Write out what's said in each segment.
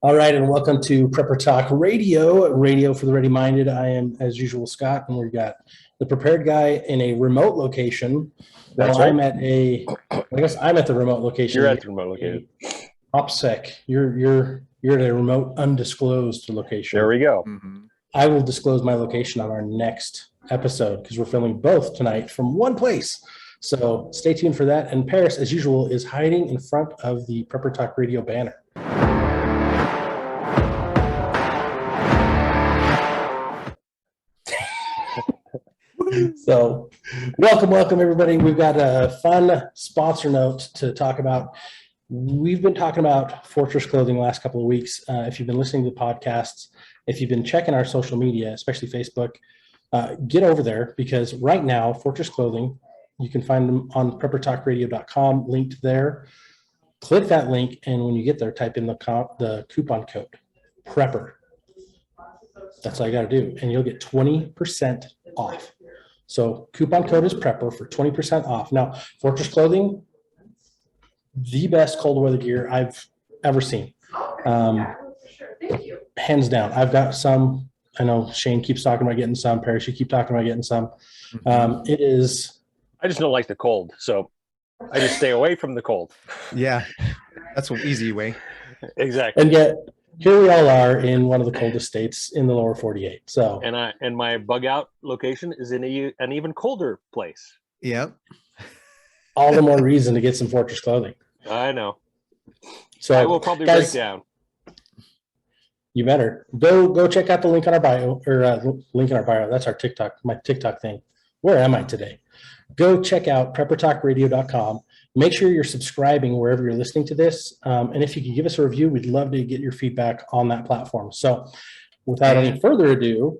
All right, and welcome to Prepper Talk Radio, radio for the ready-minded. I am, as usual, Scott, and we've got the prepared guy in a remote location. That's right. I guess I'm at the remote location. You're at the remote location. OPSEC. You're at a remote, undisclosed location. There we go. I will disclose my location on our next episode because we're filming both tonight from one place. So stay tuned for that. And Paris, as usual, is hiding in front of the Prepper Talk Radio banner. So welcome everybody. We've got a fun sponsor note to talk about. We've been talking about Fortress Clothing the last couple of weeks. If you've been listening to the podcasts, if you've been checking our social media, especially Facebook, get over there because right now Fortress Clothing, you can find them on preppertalkradio.com, linked there. Click that link, and when you get there, type in the coupon code PREPPER. That's all you got to do, and you'll get 20% off. So coupon code is PREPPER for 20% off. Now, Fortress Clothing, the best cold weather gear I've ever seen. Hands down. I've got some. I know Shane keeps talking about getting some. Paris, you keep talking about getting some. It is. I just don't like the cold, so I just stay away from the cold. Yeah, that's an easy way. Exactly. And yet, here we all are in one of the coldest states in the lower 48. So, and my bug out location is in an even colder place. Yep. All the more reason to get some Fortress Clothing. I know. So I will probably break down. You better go check out the link on our bio, or link in our bio. That's our TikTok, my TikTok thing. Where am I today? Go check out preppertalkradio.com. Make sure you're subscribing wherever you're listening to this. And if you could give us a review, we'd love to get your feedback on that platform. So without any further ado,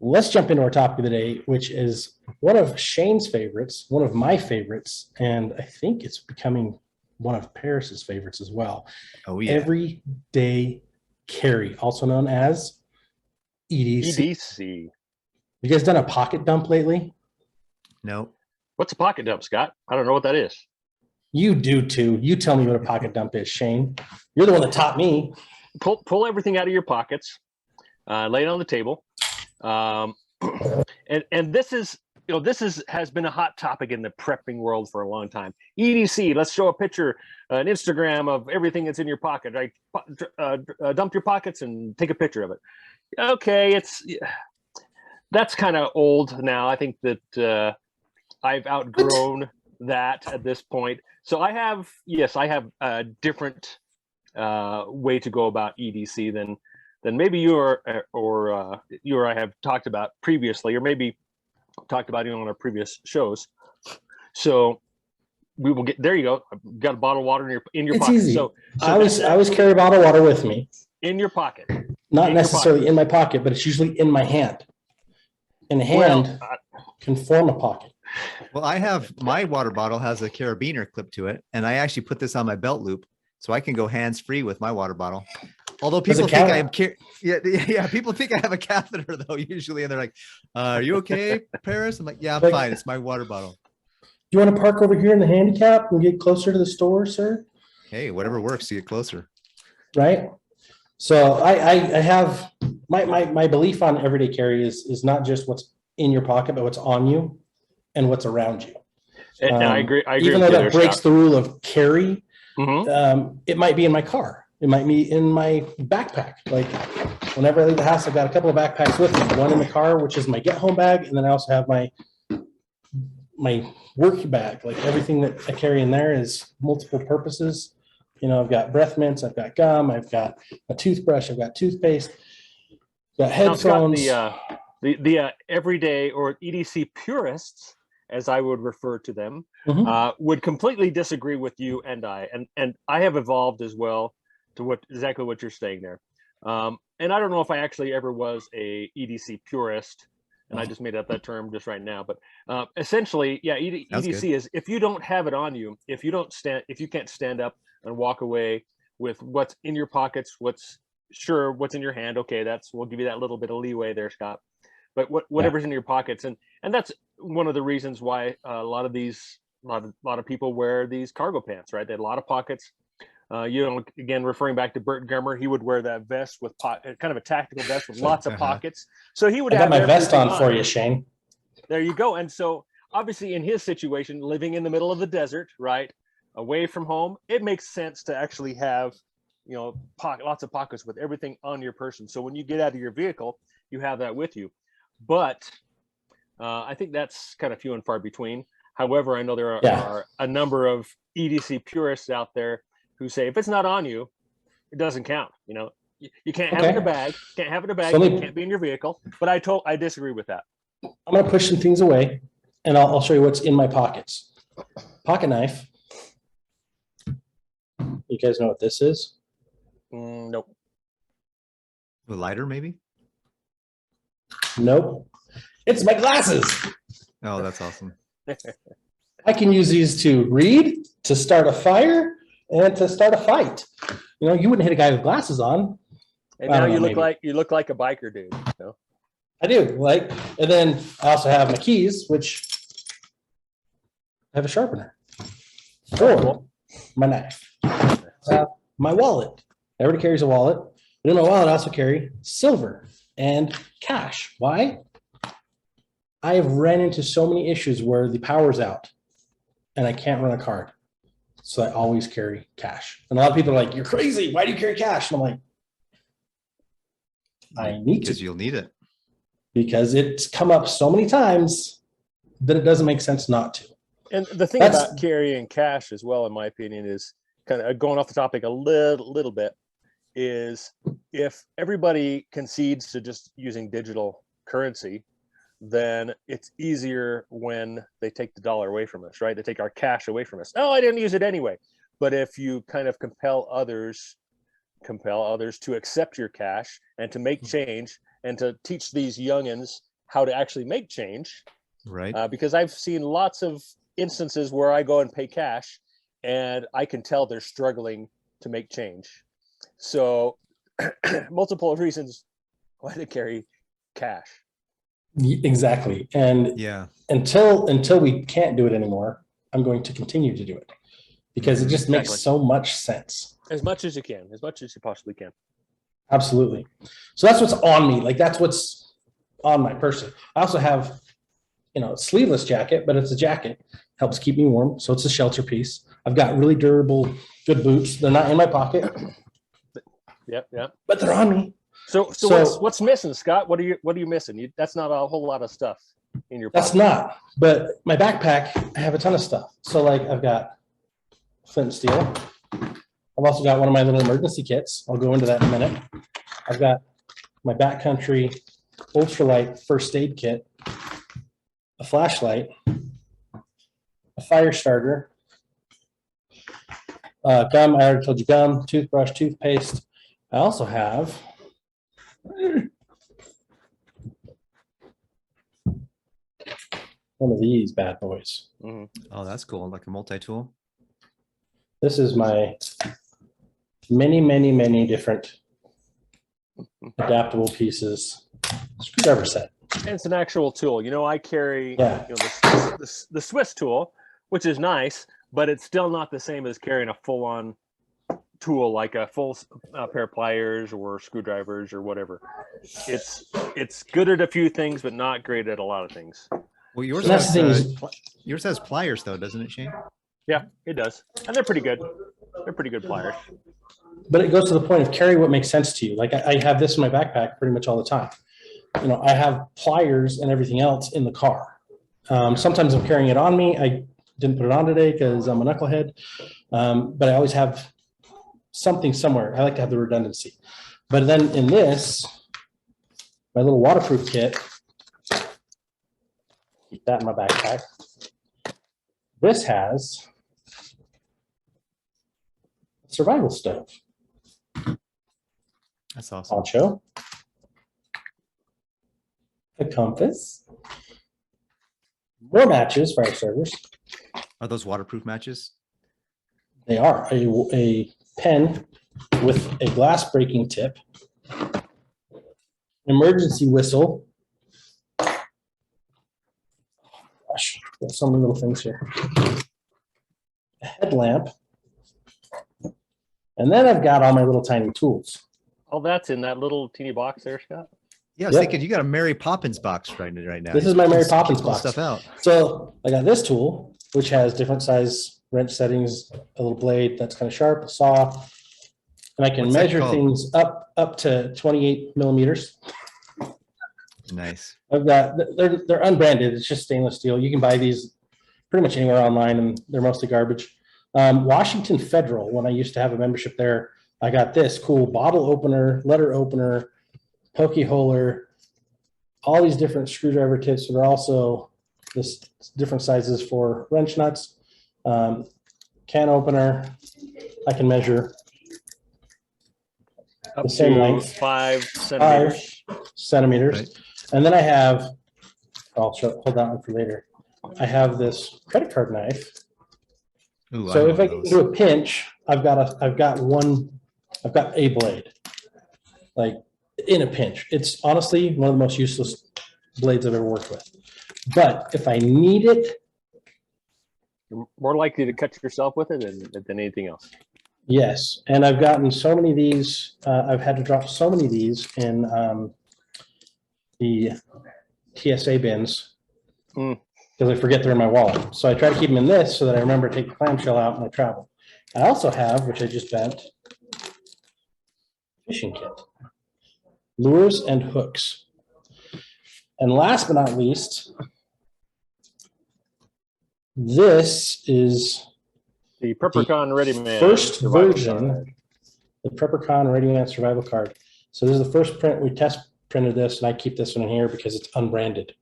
let's jump into our topic of the day, which is one of Shane's favorites, one of my favorites, and I think it's becoming one of Paris's favorites as well. Oh, yeah. Everyday carry, also known as EDC. EDC. You guys done a pocket dump lately? No. What's a pocket dump, Scott? I don't know what that is. You do too. You tell me what a pocket dump is, Shane. You're the one that taught me. Pull everything out of your pockets, lay it on the table, and this has been a hot topic in the prepping world for a long time. EDC. Let's show a picture, an Instagram of everything that's in your pocket. Right? Dump your pockets and take a picture of it. Okay, that's kind of old now. I think that I've outgrown that at this point. So I have a different way to go about EDC than maybe you or I have talked about previously, or maybe talked about it on our previous shows. So we will get there. You go. I've got a bottle of water in your pocket. Easy. So I always carry a bottle of water with me. In your pocket. Not necessarily in my pocket, but it's usually in my hand. And the hand can form a pocket. Well, I have my water bottle has a carabiner clip to it, and I actually put this on my belt loop so I can go hands-free with my water bottle. Although people think I am people think I have a catheter though usually, and they're like, "Are you okay, Paris?" I'm like, "Yeah, I'm fine. It's my water bottle." Do you want to park over here in the handicap and get closer to the store, sir? Hey, whatever works to get closer. Right. So I have my belief on everyday carry is not just what's in your pocket, but what's on you and what's around you. And I agree. Even though that breaks the rule of carry, it might be in my car. It might be in my backpack. Like whenever I leave the house, I've got a couple of backpacks with me. One in the car, which is my get home bag, and then I also have my work bag. Like everything that I carry in there is multiple purposes. You know, I've got breath mints, I've got gum, I've got a toothbrush, I've got toothpaste, I've got headphones. Now, Scott, the everyday or EDC purists, as I would refer to them, would completely disagree with you and I. And I have evolved as well to exactly what you're saying there. And I don't know if I actually ever was a EDC purist, and I just made up that term just right now. But essentially, yeah, EDC is if you don't have it on you, if you can't stand up and walk away with what's in your pockets, what's in your hand. Okay, we'll give you that little bit of leeway there, Scott. But whatever's in your pockets, and that's one of the reasons why a lot of people wear these cargo pants, right? They have a lot of pockets. You know, again, referring back to Burt Gummer, he would wear that vest with kind of a tactical vest with lots of pockets. So he would I have got my vest on everything for you, Shane. There you go. And so obviously in his situation, living in the middle of the desert, right, away from home, it makes sense to actually have, you know, lots of pockets with everything on your person. So when you get out of your vehicle, you have that with you. But I think that's kind of few and far between. However, I know there are a number of EDC purists out there who say if it's not on you, it doesn't count. You know, you can't have it in a bag. Can't have it in a bag. It can't be in your vehicle. But I disagree with that. I'm going to push some things away, and I'll show you what's in my pockets. Pocket knife. You guys know what this is? Nope. The lighter, maybe? Nope. It's my glasses. Oh, that's awesome. I can use these to read, to start a fire, and to start a fight. You know, you wouldn't hit a guy with glasses on. And now you look like a biker dude. You know? I do, like, and then I also have my keys, which I have a sharpener. Or my knife. My wallet. Everybody carries a wallet. But in my wallet, I also carry silver and cash. Why? I have ran into so many issues where the power's out and I can't run a card. So I always carry cash. And a lot of people are like, you're crazy. Why do you carry cash? And I'm like, I need to. Because you'll need it. Because it's come up so many times that it doesn't make sense not to. And the thing about carrying cash as well, in my opinion, is kind of going off the topic a little bit, is if everybody concedes to just using digital currency, then it's easier when they take the dollar away from us, right? They take our cash away from us. Oh, I didn't use it anyway. But if you kind of compel others to accept your cash and to make change and to teach these youngins how to actually make change, right? Because I've seen lots of instances where I go and pay cash and I can tell they're struggling to make change. So multiple reasons why they carry cash. Exactly. And yeah, until we can't do it anymore, I'm going to continue to do it because it just makes so much sense. As much as you can, as much as you possibly can. Absolutely. So that's what's on me. Like that's what's on my person. I also have, you know, a sleeveless jacket, but it's a jacket. Helps keep me warm. So it's a shelter piece. I've got really durable, good boots. They're not in my pocket. Yep. But they're on me. So what's missing, Scott? What are you missing? That's not a whole lot of stuff in your pocket. That's not. But my backpack, I have a ton of stuff. So like I've got flint and steel. I've also got one of my little emergency kits. I'll go into that in a minute. I've got my backcountry ultralight first aid kit, a flashlight, a fire starter, gum. I already told you gum, toothbrush, toothpaste. I also have one of these bad boys. Oh, that's cool. Like a multi-tool. This is my many different adaptable pieces screwdriver set. And it's an actual tool. You know, I carry the Swiss tool, which is nice, but it's still not the same as carrying a full-on tool like a full pair of pliers or screwdrivers or whatever. It's good at a few things, but not great at a lot of things. Well, yours has pliers though, doesn't it, Shane? Yeah, it does, and they're pretty good. They're pretty good pliers. But it goes to the point of carry what makes sense to you. Like I have this in my backpack pretty much all the time. You know, I have pliers and everything else in the car. Sometimes I'm carrying it on me. I didn't put it on today because I'm a knucklehead, but I always have something somewhere. I like to have the redundancy. But then in this, my little waterproof kit, keep that in my backpack. This has a survival stove. That's awesome. Poncho, a compass, more matches, fire starters. Are those waterproof matches? They are a pen with a glass breaking tip, emergency whistle. Gosh, got so many little things here. A headlamp, And then I've got all my little tiny tools. Oh, that's in that little teeny box there, Scott. Yeah, I was thinking you got a Mary Poppins box right now. This is my Mary Poppins box. Stuff out. So I got this tool, which has different size wrench settings, a little blade that's kind of sharp, a saw, and I can measure things up to 28 millimeters. Nice. I've got, they're unbranded. It's just stainless steel. You can buy these pretty much anywhere online, and they're mostly garbage. Washington Federal, when I used to have a membership there, I got this cool bottle opener, letter opener, pokey holer, all these different screwdriver tips that are also this different sizes for wrench nuts. Can opener, I can measure Up the same to length, 5 centimeters. 5 centimeters. Right. And then I have, I'll hold that one for later. I have this credit card knife. Ooh, So if I can do a pinch, I've got a blade, like in a pinch. It's honestly one of the most useless blades I've ever worked with. But if I need it, You're more likely to cut yourself with it than anything else. yes. And I've gotten so many of these. I've had to drop so many of these in the TSA bins because I forget they're in my wallet. So I try to keep them in this so that I remember to take the clamshell out when I travel. I also have, which I just bent, fishing kit, lures and hooks. And last but not least, this is The Preppercon Ready Man first survival version, card. the Preppercon Ready Man survival card. So this is the first print. We test printed this, and I keep this one in here because it's unbranded,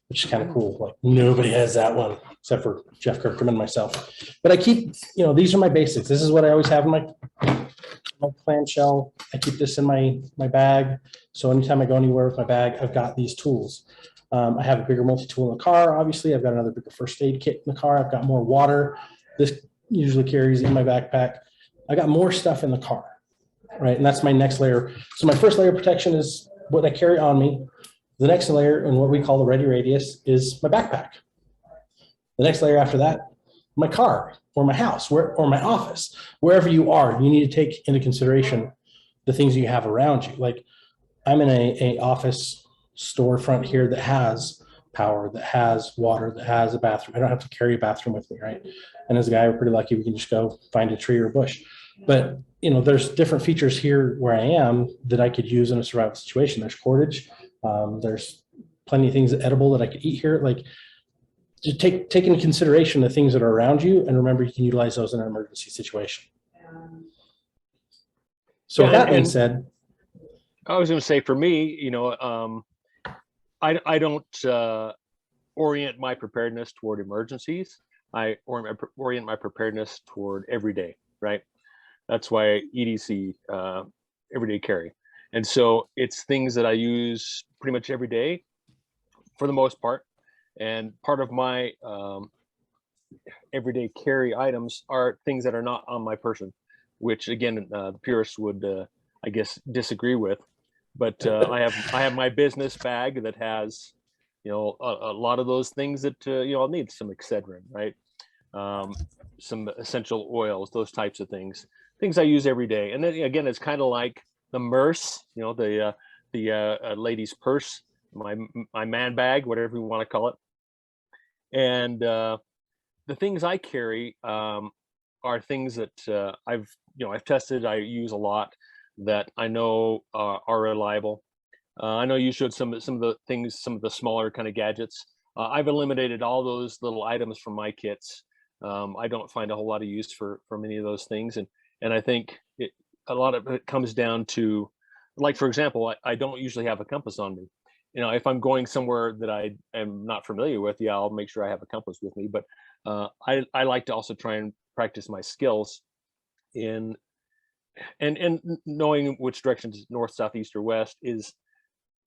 which is kind of cool. Like nobody has that one except for Jeff Kirkham and myself. But I keep, these are my basics. This is what I always have in my clamshell. I keep this in my bag. So anytime I go anywhere with my bag, I've got these tools. I have a bigger multi-tool in the car. Obviously, I've got another bigger first aid kit in the car. I've got more water. This usually carries in my backpack. I got more stuff in the car, right? And that's my next layer. So my first layer of protection is what I carry on me. The next layer, and what we call the ready radius, is my backpack. The next layer after that, my car or my house or my office. Wherever you are, you need to take into consideration the things you have around you. Like I'm in a office storefront here that has power, that has water, that has a bathroom. I don't have to carry a bathroom with me, right? And as a guy, we're pretty lucky. We can just go find a tree or a bush. But there's different features here where I am that I could use in a survival situation. There's cordage. There's plenty of things edible that I could eat here. Like, just take into consideration the things that are around you, and remember you can utilize those in an emergency situation. So with that being said, I was going to say, for me, I don't orient my preparedness toward emergencies. I orient my preparedness toward everyday, right? That's why EDC, everyday carry. And so it's things that I use pretty much every day for the most part. And part of my everyday carry items are things that are not on my person, which again, the purists would, I guess, disagree with. But I have my business bag that has, a lot of those things that I'll need. Some Excedrin, right? Some essential oils, those types of things I use every day. And then again, it's kind of like the MERS, the lady's purse, my man bag, whatever you want to call it. And the things I carry are things that I've tested, I use a lot, that I know are reliable. I know you showed some of the things, some of the smaller kind of gadgets. I've eliminated all those little items from my kits. I don't find a whole lot of use for many of those things, and I think a lot of it comes down to, like, for example, I don't usually have a compass on me. If I'm going somewhere that I am not familiar with, yeah, I'll make sure I have a compass with me. But I like to also try and practice my skills in and knowing which direction is north, south, east, or west is,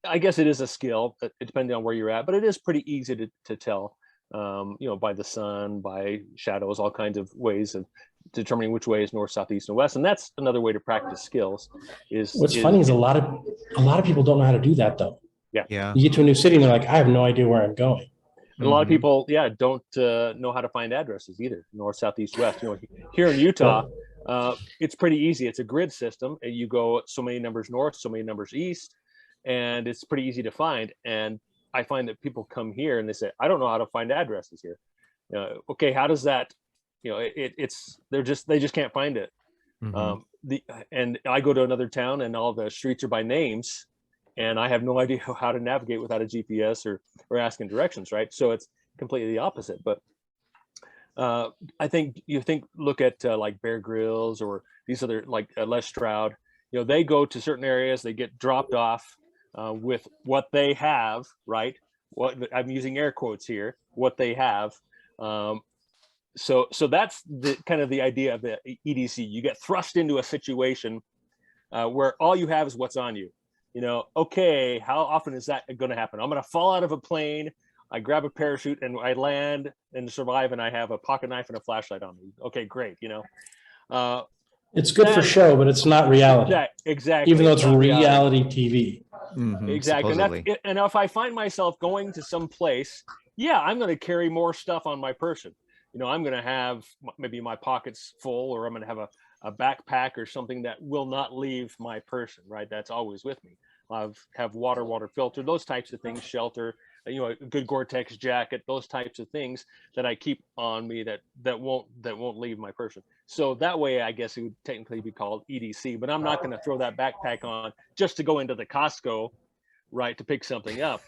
I guess it is a skill, depending on where you're at, but it is pretty easy to tell, by the sun, by shadows, all kinds of ways of determining which way is north, south, east, and west. And that's another way to practice skills. What's funny is a lot of people don't know how to do that, though. Yeah. You get to a new city and they're like, I have no idea where I'm going. And a lot of people, don't know how to find addresses either, north, south, east, west. Here in Utah, It's pretty easy. It's a grid system, and you go so many numbers north, so many numbers east, and it's pretty easy to find. And I find that people come here and they say, I don't know how to find addresses here. Okay, how does that, they just can't find it. And I go to another town and all the streets are by names, and I have no idea how to navigate without a GPS or asking directions, right? So it's completely the opposite. But I think look at like Bear Grylls or these other, like Les Stroud, they go to certain areas, they get dropped off with what they have, right? What I'm using air quotes here, what they have. So that's the kind of the idea of the EDC. You get thrust into a situation where all you have is what's on you. Okay, how often is that going to happen? I'm going to fall out of a plane. I grab a parachute and I land and survive, and I have a pocket knife and a flashlight on me. Okay, great. It's good for show, but it's not reality. Exactly. Even though it's reality TV. Exactly. And if I find myself going to some place, I'm going to carry more stuff on my person. I'm going to have maybe my pockets full, or I'm going to have a backpack or something that will not leave my person, right? That's always with me. I'll have water filter, those types of things, shelter, a good Gore-Tex jacket, those types of things that I keep on me that won't leave my person. So that way, I guess it would technically be called EDC, but I'm not going to throw that backpack on just to go into the Costco, right, to pick something up.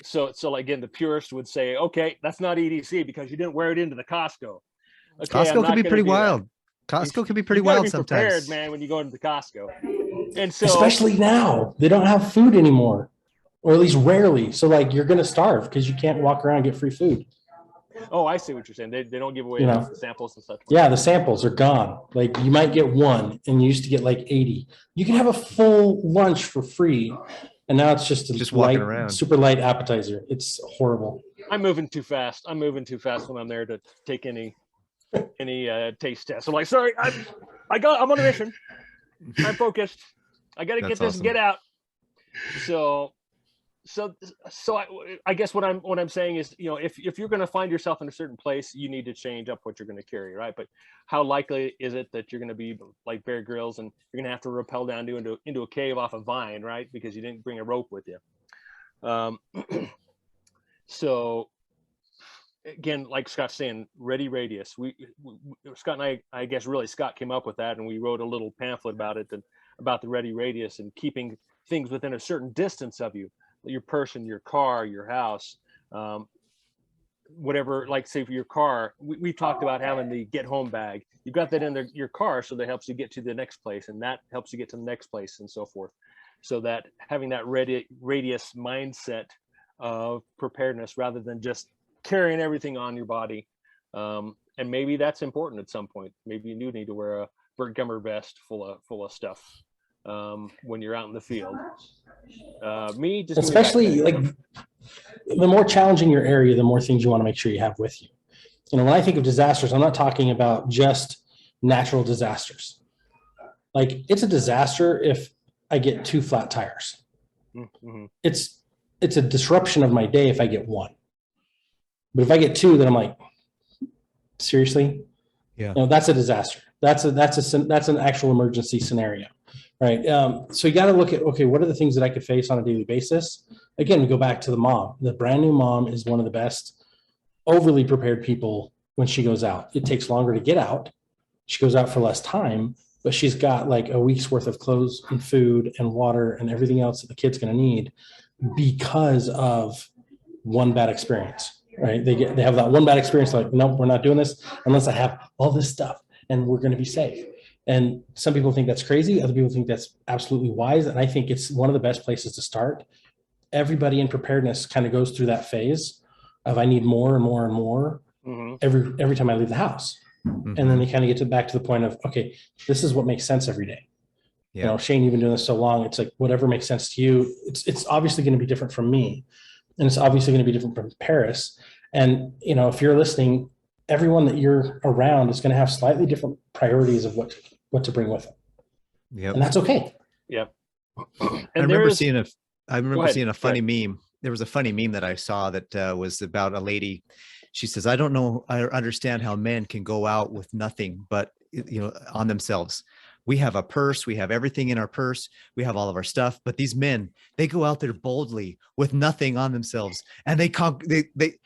So again, the purist would say, okay, that's not EDC because you didn't wear it into the Costco. Okay, Costco can be pretty wild. Costco can be pretty wild sometimes. Prepared, man, when you go into the Costco. And so, especially now, they don't have food anymore, or at least rarely. So like you're going to starve because you can't walk around and get free food. Oh, I see what you're saying. They don't give away samples and such. Yeah, the samples are gone. Like you might get one, and you used to get like 80. You can have a full lunch for free, and now it's just walking around. Super light appetizer. It's horrible. I'm moving too fast. I'm moving too fast when I'm there to take any taste test. I'm like, sorry, I'm on a mission. I'm focused. I got to get this, get out. So I guess what I'm saying is, if you're going to find yourself in a certain place, you need to change up what you're going to carry, right? But how likely is it that you're going to be like Bear Grylls and you're going to have to rappel down into a cave off a vine, right? Because you didn't bring a rope with you. So again, like Scott's saying, ready radius. Scott and I guess really Scott came up with that, and we wrote a little pamphlet about it, and about the ready radius and keeping things within a certain distance of you, your person, your car, your house, whatever. Like say for your car, we talked about having the get home bag. You've got that in your car, so that helps you get to the next place, and that helps you get to the next place, and so forth. So that having that radius mindset of preparedness rather than just carrying everything on your body. And maybe that's important at some point. Maybe you do need to wear a Burt Gummer vest full of stuff when you're out in the field. Especially like the more challenging your area, the more things you want to make sure you have with you. When I think of disasters, I'm not talking about just natural disasters. Like it's a disaster if I get 2 flat tires. Mm-hmm. It's a disruption of my day if I get 1. But if I get 2, then I'm like, seriously? Yeah. That's a disaster. That's an actual emergency scenario, right? So you got to look at, okay, what are the things that I could face on a daily basis? Again, we go back to the mom. The brand new mom is one of the best overly prepared people when she goes out. It takes longer to get out. She goes out for less time, but she's got like a week's worth of clothes and food and water and everything else that the kid's going to need because of one bad experience. Right? They have that one bad experience. Like, nope, we're not doing this unless I have all this stuff and we're going to be safe. And some people think that's crazy. Other people think that's absolutely wise. And I think it's one of the best places to start. Everybody in preparedness kind of goes through that phase of I need more and more and more every time I leave the house. And then they kind of get back to the point of, okay, this is what makes sense every day. Yeah. Shane, you've been doing this so long. It's like, whatever makes sense to you. It's obviously going to be different from me. And it's obviously going to be different from Paris. And, if you're listening, everyone that you're around is going to have slightly different priorities of what to bring with them. Yep. And that's okay. Yep. I remember seeing a funny meme. There was a funny meme that I saw that was about a lady. She says, I understand how men can go out with nothing but on themselves. We have a purse, we have everything in our purse, we have all of our stuff, but these men, they go out there boldly with nothing on themselves, and they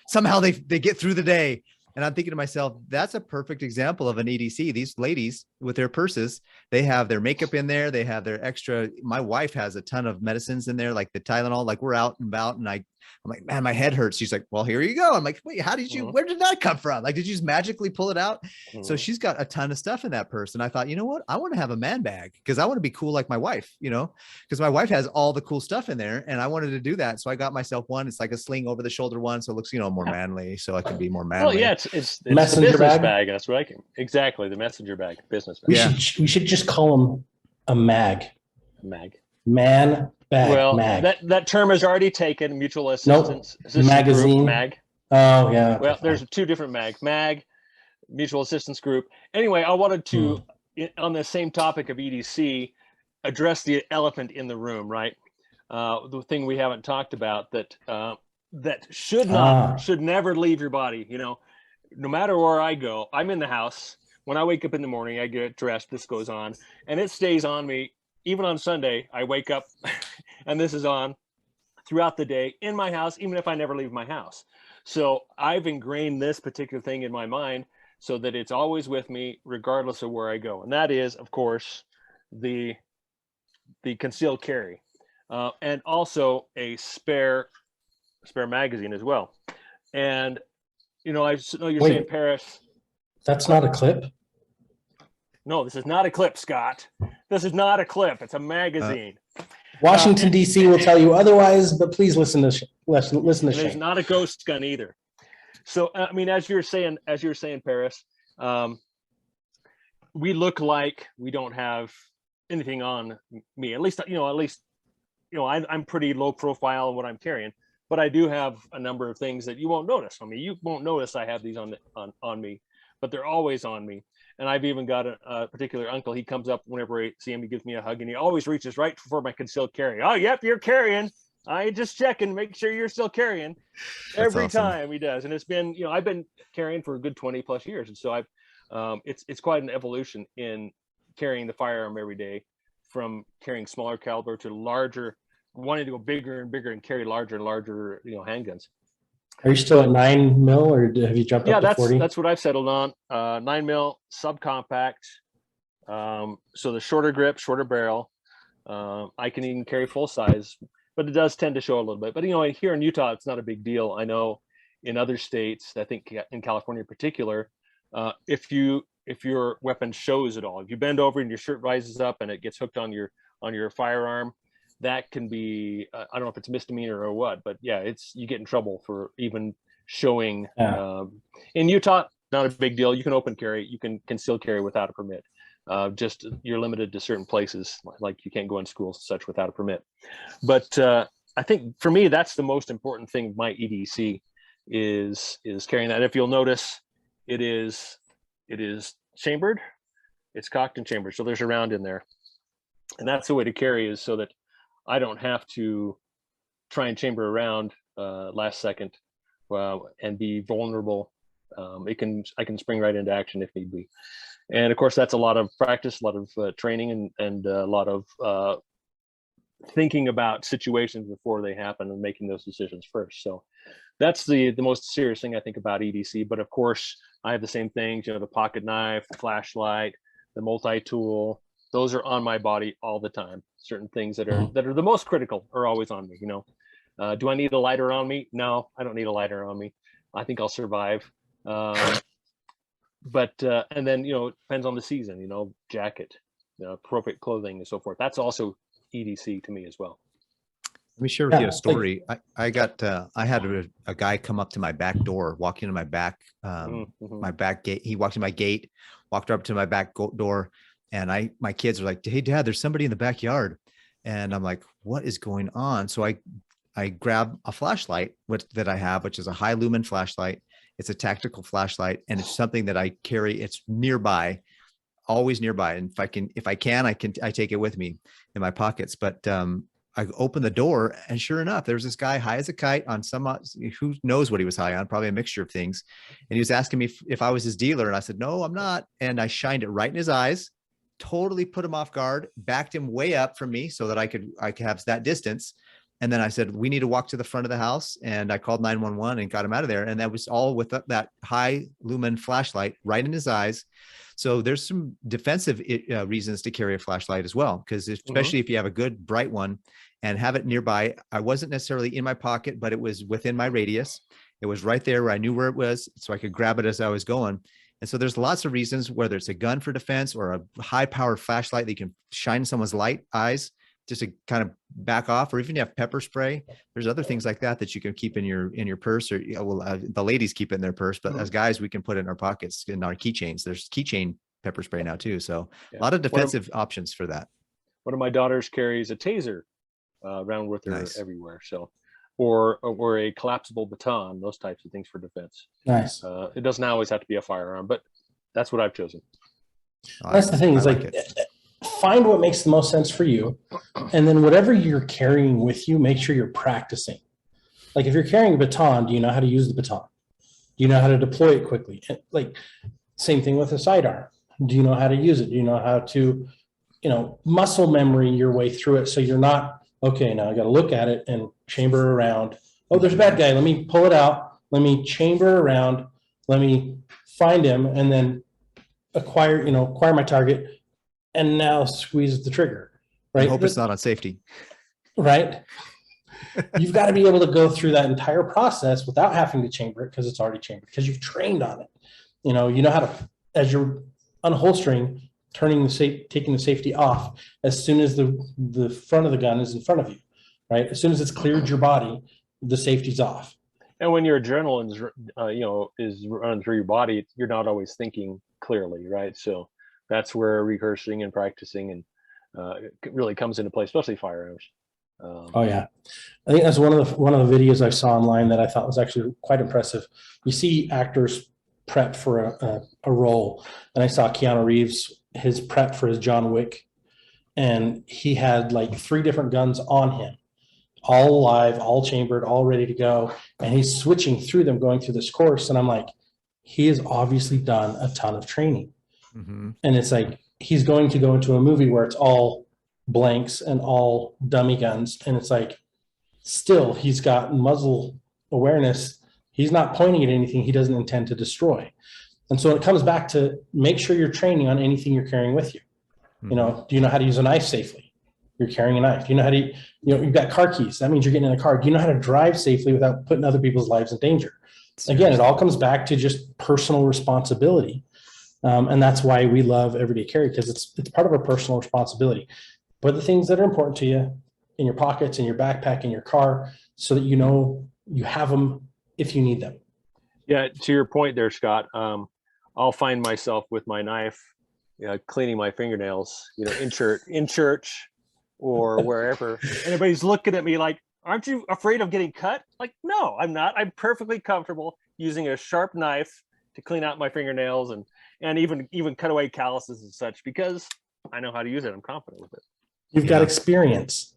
somehow they get through the day. And I'm thinking to myself, that's a perfect example of an EDC. These ladies with their purses, they have their makeup in there. They have their extra. My wife has a ton of medicines in there, like the Tylenol. Like we're out and about, and I'm like, man, my head hurts. She's like, well, here you go. I'm like, wait, how did you? Where did that come from? Like, did you just magically pull it out? So she's got a ton of stuff in that purse. And I thought, you know what? I want to have a man bag because I want to be cool like my wife. Because my wife has all the cool stuff in there, and I wanted to do that. So I got myself one. It's like a sling over the shoulder one, so it looks more manly. So I can be more manly. Well, yeah, it's the Messenger business bag. bag. That's what I can exactly the messenger bag, business bag. We should just call them a mag. Mag. Man bag. Well, mag. that term is already taken. Mutual assistance. Magazine. Group, mag. Oh yeah. Well, there's two different mag, mutual assistance group. Anyway, I wanted to, on the same topic of EDC, address the elephant in the room, right? The thing we haven't talked about that should never leave your body. No matter where I go, I'm in the house. When I wake up in the morning, I get dressed, this goes on, and it stays on me. Even on Sunday, I wake up and this is on throughout the day in my house, even if I never leave my house. So I've ingrained this particular thing in my mind so that it's always with me, regardless of where I go. And that is, of course, the concealed carry, and also a spare magazine as well. And, I know you're saying Paris. That's not a clip. No, this is not a clip, Scott. This is not a clip. It's a magazine. Washington, D.C. will tell you otherwise, but please listen to Shane. There's not a ghost gun either. So, I mean, as you're saying, Paris, we look like we don't have anything on me. At least, I'm pretty low profile in what I'm carrying, but I do have a number of things that you won't notice on me. You won't notice I have these on me, but they're always on me. And I've even got a particular uncle. He comes up whenever I see him, he gives me a hug, and he always reaches right for my concealed carry. Oh, yep, you're carrying. I just checking, make sure you're still carrying. Every time he does. And it's been, I've been carrying for a good 20 plus years. And so it's quite an evolution in carrying the firearm every day, from carrying smaller caliber to larger, wanting to go bigger and bigger and carry larger and larger, handguns. Are you still at 9 mil, or have you jumped up to 40? That's what I've settled on. 9 mil subcompact. So the shorter grip, shorter barrel. I can even carry full size, but it does tend to show a little bit. But here in Utah, it's not a big deal. I know in other states, I think in California in particular, if your weapon shows at all, if you bend over and your shirt rises up and it gets hooked on your firearm, that can be, I don't know if it's misdemeanor or what, but yeah, you get in trouble for even showing. In Utah, not a big deal. You can open carry, you can conceal carry without a permit. Just you're limited to certain places, like you can't go in schools and such without a permit. But I think for me, that's the most important thing of my EDC is carrying that. If you'll notice, it is chambered, it's cocked and chambered. So there's a round in there. And that's the way to carry, is so that I don't have to try and chamber around last second and be vulnerable. I can spring right into action if need be. And of course, that's a lot of practice, a lot of training, and a lot of thinking about situations before they happen and making those decisions first. So that's the most serious thing I think about EDC. But of course, I have the same things, the pocket knife, the flashlight, the multi-tool. Those are on my body all the time. Certain things that are the most critical are always on me. Do I need a lighter on me? No, I don't need a lighter on me. I think I'll survive. But and then it depends on the season. Jacket, appropriate clothing, and so forth. That's also EDC to me as well. Let me share with you a story. I had a guy come up to my back door, walk into my back my back gate. He walked in my gate, walked up to my back door. And my kids are like, hey, Dad, there's somebody in the backyard. And I'm like, what is going on? So I grab a flashlight that I have, which is a high lumen flashlight. It's a tactical flashlight, and it's something that I carry. It's nearby, always nearby. And if I can, I take it with me in my pockets. But I opened the door, and sure enough, there was this guy high as a kite on some, who knows what he was high on, probably a mixture of things. And he was asking me if I was his dealer. And I said, no, I'm not. And I shined it right in his eyes, totally put him off guard, backed him way up from me so that I could have that distance. And then I said, we need to walk to the front of the house. And I called 911 and got him out of there. And that was all with that high lumen flashlight right in his eyes. So there's some defensive reasons to carry a flashlight as well, because especially if you have a good bright one and have it nearby. I wasn't necessarily in my pocket, but it was within my radius. It was right there where I knew where it was, so I could grab it as I was going. And so there's lots of reasons, whether it's a gun for defense or a high powered flashlight that you can shine in someone's eyes just to kind of back off, or even you have pepper spray. There's other things like that you can keep in your purse, or the ladies keep it in their purse, but as guys, we can put it in our pockets, in our keychains. There's keychain pepper spray now too. So a lot of defensive options for that. One of my daughters carries a taser around with her everywhere. So, or a collapsible baton, those types of things for defense. Nice. It doesn't always have to be a firearm, but that's what I've chosen. That's the thing, is like find what makes the most sense for you. And then whatever you're carrying with you, make sure you're practicing. Like if you're carrying a baton, do you know how to use the baton? Do you know how to deploy it quickly? Like same thing with a sidearm. Do you know how to use it? Do you know how to, muscle memory your way through it? So you're not, okay, now I got to look at it and chamber around. Oh, there's a bad guy. Let me pull it out. Let me chamber around. Let me find him and then acquire my target, and now squeeze the trigger, right? I hope it's not on safety. Right? You've got to be able to go through that entire process without having to chamber it, because it's already chambered, because you've trained on it. You know how to, as you're unholstering, taking the safety off, as soon as the front of the gun is in front of you, right? As soon as it's cleared your body, the safety's off. And when your adrenaline is running through your body, you're not always thinking clearly, right? So that's where rehearsing and practicing and it really comes into play, especially firearms. Oh yeah, I think that's one of the videos I saw online that I thought was actually quite impressive. You see actors prep for a role, and I saw Keanu Reeves, his prep for his John Wick, and he had like 3 different guns on him, all live, all chambered, all ready to go, and he's switching through them, going through this course, and I'm like, he has obviously done a ton of training. And it's like he's going to go into a movie where it's all blanks and all dummy guns, and it's like still he's got muzzle awareness. He's not pointing at anything he doesn't intend to destroy. And so it comes back to make sure you're training on anything you're carrying with you. Do you know how to use a knife safely? You're carrying a knife. Do you know how to, you've got car keys. That means you're getting in a car. Do you know how to drive safely without putting other people's lives in danger? Again, it all comes back to just personal responsibility. And that's why we love everyday carry, because it's part of our personal responsibility. Put the things that are important to you in your pockets, in your backpack, in your car, so that you have them if you need them. Yeah, to your point there, Scott, I'll find myself with my knife, cleaning my fingernails, in church or wherever. And everybody's looking at me like, aren't you afraid of getting cut? Like, no, I'm not. I'm perfectly comfortable using a sharp knife to clean out my fingernails and even cut away calluses and such, because I know how to use it. I'm confident with it. You've got experience,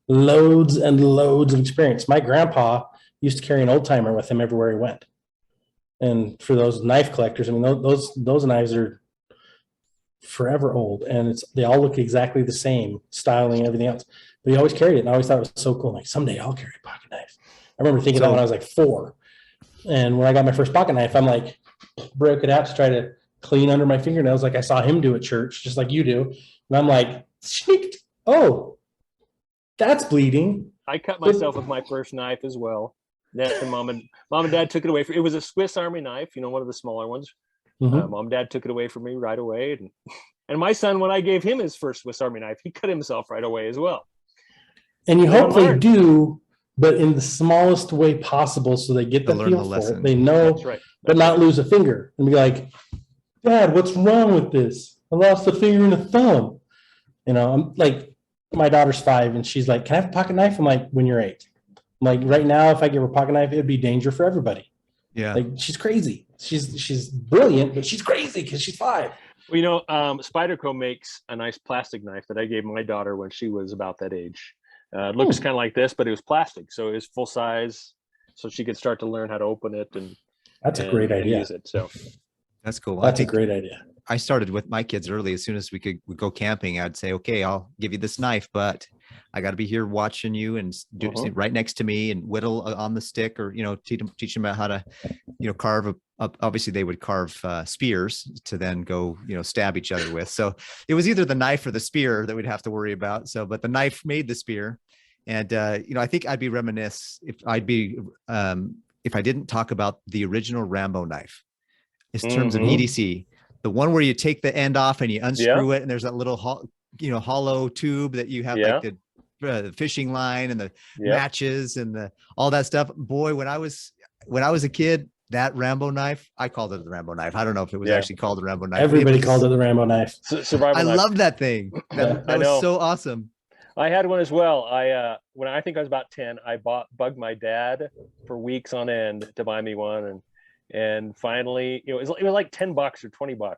loads and loads of experience. My grandpa used to carry an old timer with him everywhere he went. And for those knife collectors, I mean, those knives are forever old, and they all look exactly the same, styling and everything else. But he always carried it, and I always thought it was so cool. Like, someday I'll carry a pocket knife. I remember thinking that when I was like 4. And when I got my first pocket knife, I'm like, broke it out to try to clean under my fingernails, like I saw him do at church, just like you do. And I'm like, oh, that's bleeding. I cut myself with my first knife as well. That mom and dad took it away. It was a Swiss Army knife, one of the smaller ones. Mom and dad took it away from me right away. And my son, when I gave him his first Swiss Army knife, he cut himself right away as well. And you hope they do, but in the smallest way possible, so they get the feel for it. They know, right. But not lose a finger and be like, Dad, what's wrong with this? I lost a finger and a thumb. I'm like, my daughter's 5, and she's like, can I have a pocket knife? I'm like, when you're 8. I'm like, right now, if I give her a pocket knife, it'd be danger for everybody. Yeah. Like, she's crazy. She's brilliant, but she's crazy because she's 5. Well, Spyderco makes a nice plastic knife that I gave my daughter when she was about that age. It looks kind of like this, but it was plastic, so it was full size, so she could start to learn how to open it and That's a great idea. use it. So That's cool. That's a great idea. I started with my kids early. As soon as we go camping, I'd say, okay, I'll give you this knife, but I got to be here watching you and sit right next to me and whittle on the stick, or, teach them about how to, carve obviously they would carve spears to then go, stab each other with. So it was either the knife or the spear that we'd have to worry about. So, but the knife made the spear. And, I think I'd be remiss if I didn't talk about the original Rambo knife in terms of EDC. The one where you take the end off and you unscrew it, and there's that little hollow tube that you have, like the fishing line and the matches and all that stuff. Boy, when I was a kid, that Rambo knife, I called it the Rambo knife. I don't know if it was actually called the Rambo knife. Everybody called it the Rambo knife. Survival knife. I love that thing. That was so awesome. I had one as well. When I think I was about 10, I bugged my dad for weeks on end to buy me one, and finally, it was like $10 or $20.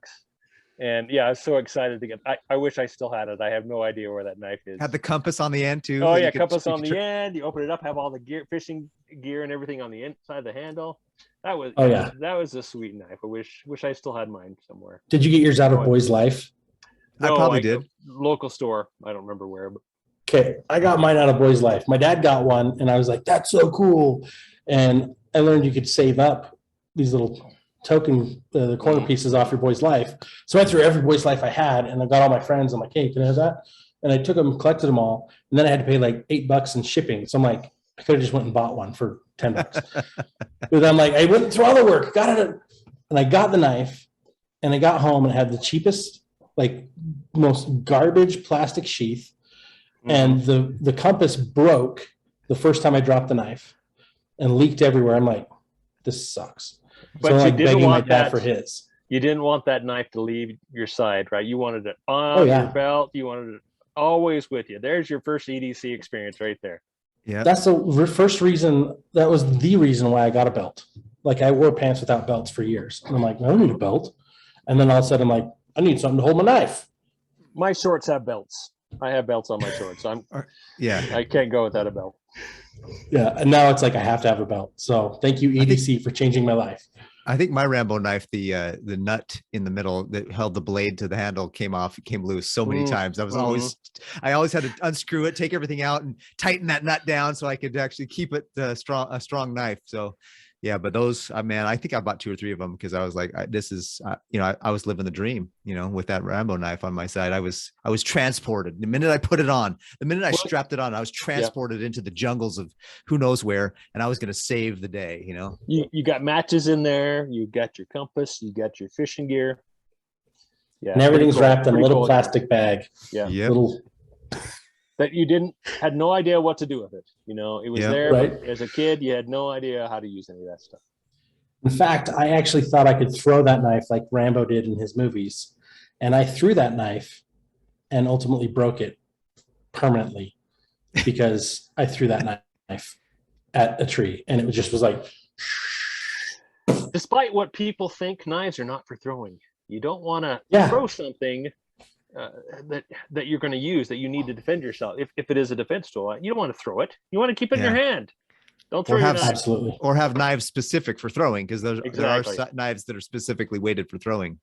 And yeah, I was so excited to get. I wish I still had it. I have no idea where that knife is. Had the compass on the end too. Oh yeah, compass on the end. You open it up, have all the gear, fishing gear, and everything on the inside of the handle. That was that was a sweet knife. I wish I still had mine somewhere. Did you get yours out of Boys Life? No, I probably did. Local store. I don't remember where. But. Okay, I got mine out of Boys Life. My dad got one, and I was like, "That's so cool!" And I learned you could save up these little token the corner pieces off your Boys Life. So I threw every Boys Life I had, and I got all my friends. I'm like, "Hey, can I have that?" And I took them, collected them all, and then I had to pay like $8 in shipping. So I'm like, I could have just went and bought one for $10. But I'm like, I went through all the work, got it, and I got the knife, and I got home and had the cheapest, like most garbage plastic sheath, and the compass broke the first time I dropped the knife and leaked everywhere. I'm like, this sucks. But so you like didn't begging my want dad that for his. You didn't want that knife to leave your side, right? You wanted it on your belt. You wanted it always with you. There's your first EDC experience right there. Yeah, that's the first reason. That was the reason why I got a belt. Like I wore pants without belts for years, and I'm like, I don't need a belt. And then all of a sudden, I'm like, I need something to hold my knife. My shorts have belts. I have belts on my shorts. I can't go without a belt. Yeah, and now it's like I have to have a belt. So thank you, EDC, for changing my life. I think my Rambo knife, the nut in the middle that held the blade to the handle came loose so many times. I always had to unscrew it, take everything out, and tighten that nut down so I could actually keep it a strong knife. So yeah, but those, man, I think I bought 2 or 3 of them because I was like, this is, I was living the dream, with that Rambo knife on my side. I was transported the minute I put it on, the minute I strapped it on, I was transported into the jungles of who knows where, and I was going to save the day. You got matches in there, you got your compass, you got your fishing gear. Yeah, and everything's wrapped in a little plastic bag. Yeah, little. That you had no idea what to do with it. It was there, right. But as a kid, you had no idea how to use any of that stuff. In fact, I actually thought I could throw that knife like Rambo did in his movies. And I threw that knife and ultimately broke it permanently because I threw that knife at a tree, and it was like. Despite what people think, knives are not for throwing. You don't want to throw something that you're going to use, that you need to defend yourself. If it is a defense tool, you don't want to throw it. You want to keep it in your hand. Don't throw your knife. Absolutely. Or have knives specific for throwing, because there are knives that are specifically weighted for throwing.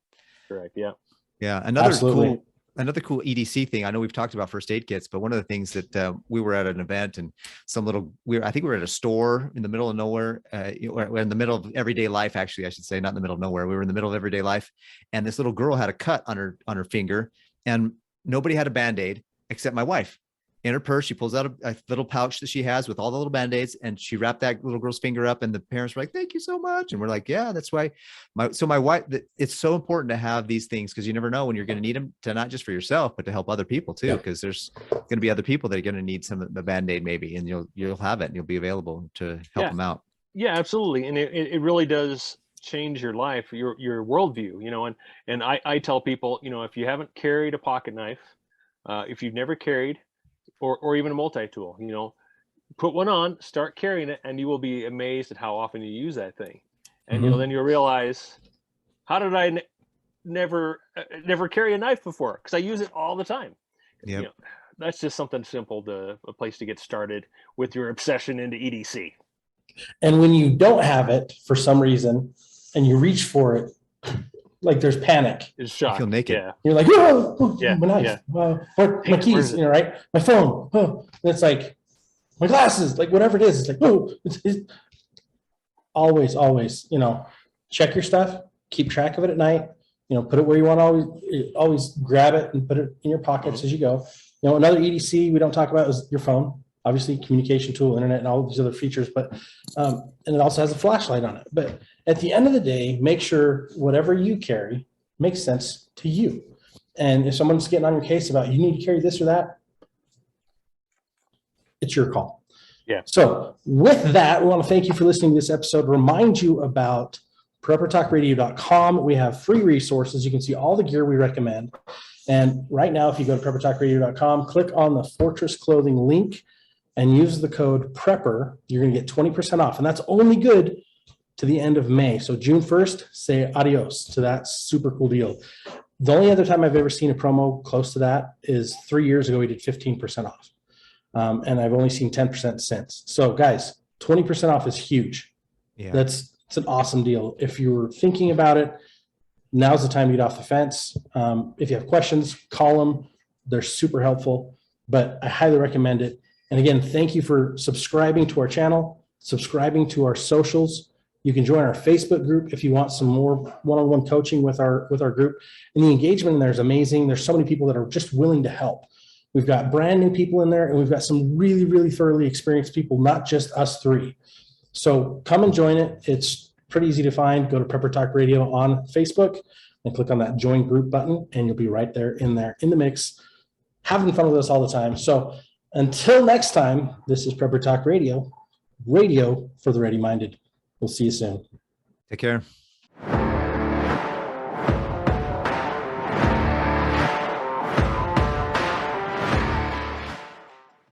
Correct. Yeah. Yeah. Another cool EDC thing. I know we've talked about first aid kits, but one of the things that we were at an event, and I think we were at a store in the middle of nowhere. We're in the middle of everyday life, actually, I should say, not in the middle of nowhere. We were in the middle of everyday life, and this little girl had a cut on her finger, and nobody had a Band-Aid except my wife. In her purse, she pulls out a little pouch that she has with all the little Band-Aids, and she wrapped that little girl's finger up, and the parents were like, "Thank you so much." And we're like, "Yeah, that's why." My wife, it's so important to have these things, because you never know when you're going to need them, to not just for yourself, but to help other people too, because there's going to be other people that are going to need some of the Band-Aid maybe, and you'll have it and you'll be available to help them out. Yeah, absolutely. And it really does change your life, your worldview, and I tell people, if you haven't carried a pocket knife, if you've never carried, or even a multi-tool, put one on, start carrying it, and you will be amazed at how often you use that thing. And then you'll realize, how did I never carry a knife before? Because I use it all the time. Yeah. that's just something simple a place to get started with your obsession into EDC. And when you don't have it for some reason and you reach for it, like there's panic. It's shock. You feel naked. Yeah. You're like, oh, Yeah, my knife, yeah. my Where keys, is it? you know, right? My phone. Oh. And it's like, my glasses, like whatever it is. It's like, oh, it's always, you know, check your stuff, keep track of it at night, you know, put it where you want to always grab it and put it in your pockets as you go. You know, another EDC we don't talk about is your phone, obviously communication tool, internet, and all these other features, but, and it also has a flashlight on it. But at the end of the day, make sure whatever you carry makes sense to you. And if someone's getting on your case about you need to carry this or that, it's your call. Yeah. So with that, we want to thank you for listening to this episode. Remind you about preppertalkradio.com. We have free resources. You can see all the gear we recommend. And right now, if you go to preppertalkradio.com, click on the Fortress Clothing link and use the code PREPPER, you're going to get 20% off. And that's only good to the end of May. So June 1st, say adios to that super cool deal. The only other time I've ever seen a promo close to that is 3 years ago, we did 15% off. And I've only seen 10% since. So guys, 20% off is huge. Yeah. It's an awesome deal. If you're thinking about it, now's the time to get off the fence. If you have questions, call them. They're super helpful, but I highly recommend it. And again, thank you for subscribing to our channel, subscribing to our socials. You can join our Facebook group if you want some more one-on-one coaching with our group. And the engagement in there is amazing. There's so many people that are just willing to help. We've got brand new people in there, and we've got some really, really thoroughly experienced people, not just us three. So come and join it. It's pretty easy to find. Go to Prepper Talk Radio on Facebook and click on that join group button, and you'll be right there in the mix, having fun with us all the time. So until next time, this is Prepper Talk Radio, radio for the ready-minded. We'll see you soon. Take care.